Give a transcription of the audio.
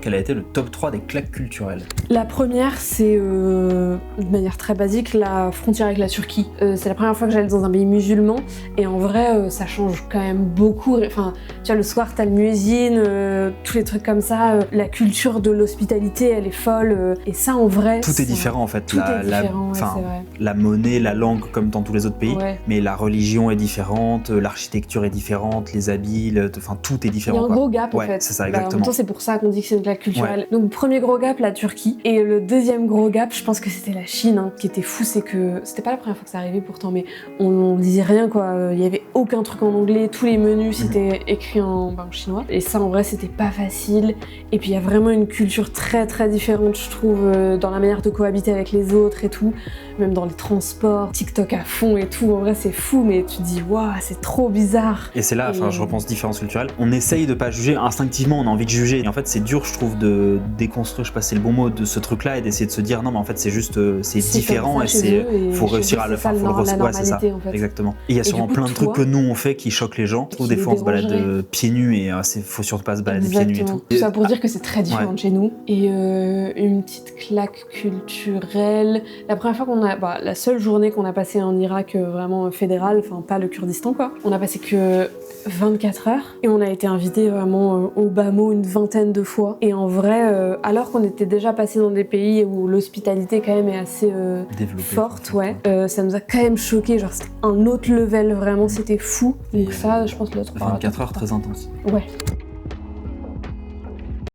Quel a été le top 3 des claques culturelles? La première, c'est de manière très basique, la frontière avec la Turquie. C'est la première fois que j'allais dans un pays musulman et en vrai, ça change quand même beaucoup. Enfin, tu vois, le soir, t'as le muezzin, tous les trucs comme ça. La culture de l'hospitalité, elle est folle. Et ça, en vrai, Tout est différent en fait. Tout est différent, c'est vrai. La monnaie, la langue, comme dans tous les autres pays, Ouais. mais la religion est différente, l'architecture est différente, les habits, tout est différent. Il y a un gros gap ouais, en fait. c'est ça, En exactement. même temps, c'est pour ça qu'on dit que c'est une claque culturelle. Donc, premier gros gap, la Turquie. Et le deuxième gros gap, je pense que c'était la Chine. Hein. Ce qui était fou, c'est que c'était pas la première fois que ça arrivait pourtant, mais on disait rien quoi. Il y avait aucun truc en anglais, tous les menus c'était écrit en chinois. Et ça, en vrai, c'était pas facile. Et puis, il y a vraiment une culture très très différente, je trouve, dans la manière de cohabiter avec les autres et tout. Même dans les transports, TikTok à fond et tout. En vrai, c'est fou, mais tu te dis, waouh, c'est trop bizarre. Et c'est là, je repense différence culturelle. On essaye de pas juger, instinctivement, on a envie de juger. Et en fait, c'est dur, je trouve, de déconstruire, je sais pas si c'est le bon mot, de ce truc-là et d'essayer de se dire, non, mais en fait, c'est juste, c'est différent et faut réussir à le faire. Ouais, c'est ça. En fait. Exactement. Et il y a sûrement plein de trucs que nous on fait qui choquent les gens. Je trouve des fois on se balade pieds nus et faut surtout pas se balader pieds nus et tout. Tout ça pour dire que c'est très différent de chez nous. Et une petite claque culturelle. La première fois la seule journée qu'on a passée en Irak vraiment fédéral, enfin pas le Kurdistan quoi. On a passé que 24 heures et on a été invité vraiment au bas mot une vingtaine de fois. Et en vrai, alors qu'on était déjà passé dans des pays où l'hospitalité quand même est assez forte, ça nous a quand même choqué. Genre c'était un autre level, vraiment c'était fou. Donc ça, je pense l'autre. 24 heures très intense. Ouais.